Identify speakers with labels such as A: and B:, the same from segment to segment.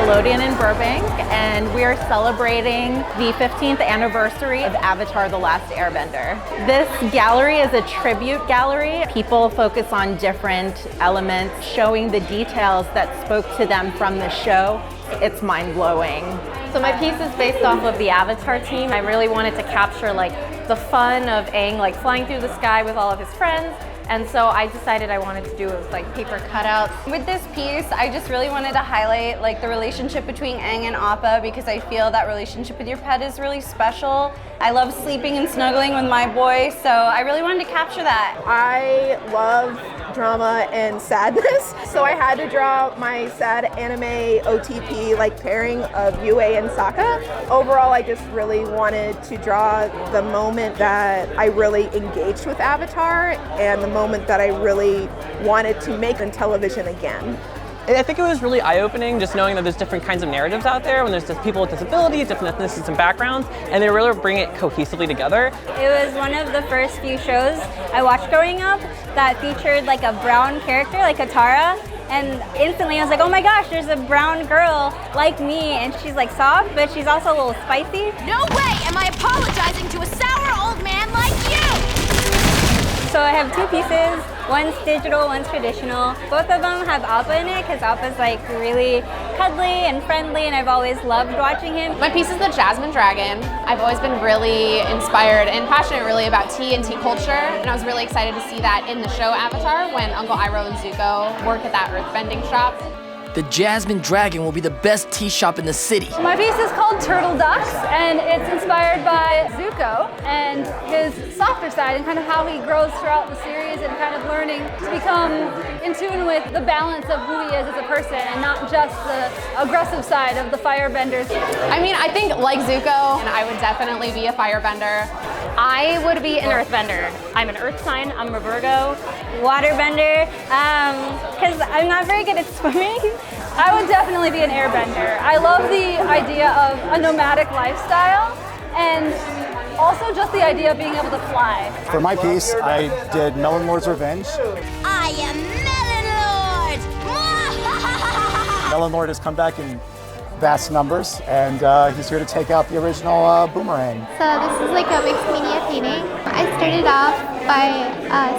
A: Nickelodeon in Burbank, and we are celebrating the 15th anniversary of Avatar: The Last Airbender. This gallery is a tribute gallery. People focus on different elements, showing the details that spoke to them from the show. It's mind-blowing.
B: So my piece is based off of the Avatar team. I really wanted to capture like the fun of Aang like flying through the sky with all of his friends. And so I decided I wanted to do it with like paper cutouts.
C: With this piece, I just really wanted to highlight like the relationship between Aang and Appa, because I feel that relationship with your pet is really special. I love sleeping and snuggling with my boy, so I really wanted to capture that.
D: I love drama and sadness, so I had to draw my sad anime OTP like pairing of Yue and Sokka. Overall, I just really wanted to draw the moment that I really engaged with Avatar and the moment that I really wanted to make on television again.
E: I think it was really eye-opening just knowing that there's different kinds of narratives out there, when there's just people with disabilities, different ethnicities and backgrounds, and they really bring it cohesively together.
B: It was one of the first few shows I watched growing up that featured like a brown character, like Katara, and instantly I was like, oh my gosh, there's a brown girl like me, and she's like soft, but she's also a little spicy.
F: No way am I apologizing to a sour old man like you!
B: So I have two pieces, one's digital, one's traditional. Both of them have Appa in it because Appa's like really cuddly and friendly, and I've always loved watching him.
G: My piece is the Jasmine Dragon. I've always been really inspired and passionate really about tea and tea culture, and I was really excited to see that in the show Avatar when Uncle Iroh and Zuko work at that earthbending shop.
H: The Jasmine Dragon will be the best tea shop in the city.
I: My piece is called Turtle Ducks, and it's inspired by Zuko and his softer side and kind of how he grows throughout the series and kind of learning to become in tune with the balance of who he is as a person and not just the aggressive side of the firebenders.
G: I mean, I think like Zuko, and I would definitely be a firebender.
B: I would be an earthbender. I'm an earth sign, I'm a Virgo. Waterbender, because I'm not very good at swimming.
I: I would definitely be an airbender. I love the idea of a nomadic lifestyle and also just the idea of being able to fly.
J: For my piece, I did Melon Lord's Revenge.
F: I am Melon Lord!
J: Melon Lord has come back in vast numbers, and he's here to take out the original boomerang.
K: So this is like a mixed media painting. I started off by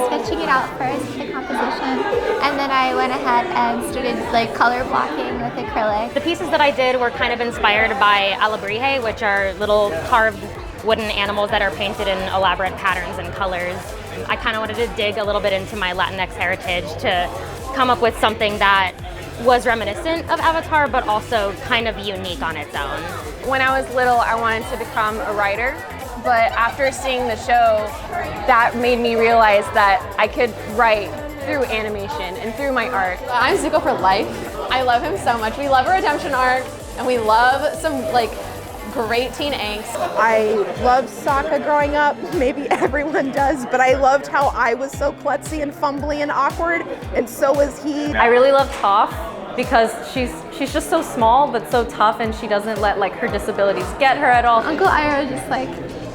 K: sketching it out first, the composition, and then I went ahead and started like color blocking with acrylic.
B: The pieces that I did were kind of inspired by alebrije, which are little carved wooden animals that are painted in elaborate patterns and colors. I kind of wanted to dig a little bit into my Latinx heritage to come up with something that was reminiscent of Avatar, but also kind of unique on its own.
G: When I was little, I wanted to become a writer, but after seeing the show, that made me realize that I could write through animation and through my art. I'm Zuko for life. I love him so much. We love a redemption arc, and we love some like great teen angst.
D: I loved Sokka growing up, maybe everyone does, but I loved how I was so klutzy and fumbly and awkward, and so was he.
B: I really love Toph because she's just so small but so tough, and she doesn't let like her disabilities get her at all.
K: Uncle Iroh just like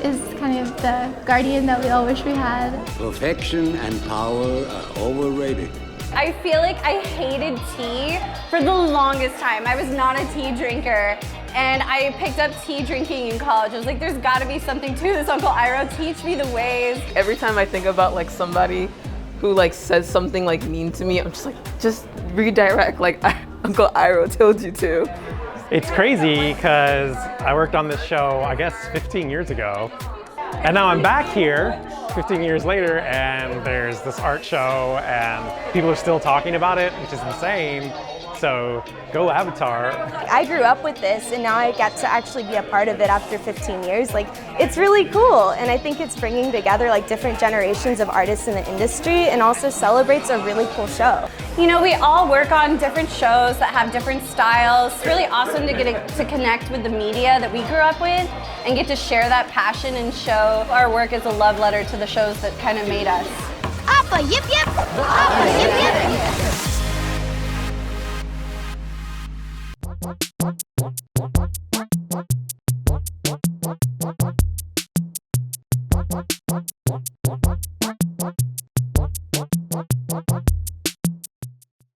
K: is kind of the guardian that we all wish we had.
L: Perfection and power are overrated.
C: I feel like I hated tea for the longest time. I was not a tea drinker. And I picked up tea drinking in college. I was like, there's gotta be something to this. Uncle Iroh, teach me the ways.
M: Every time I think about like somebody who like says something like mean to me, I'm just like, just redirect, like Uncle Iroh told you to.
N: It's crazy because I worked on this show, I guess 15 years ago. And now I'm back here 15 years later, and there's this art show and people are still talking about it, which is insane. So go Avatar.
O: I grew up with this, and now I get to actually be a part of it after 15 years. Like, it's really cool, and I think it's bringing together like different generations of artists in the industry, and also celebrates a really cool show.
C: You know, we all work on different shows that have different styles. It's really awesome to get to connect with the media that we grew up with and get to share that passion and show our work as a love letter to the shows that kind of made us.
F: Appa, yip yip! Appa, yip yip!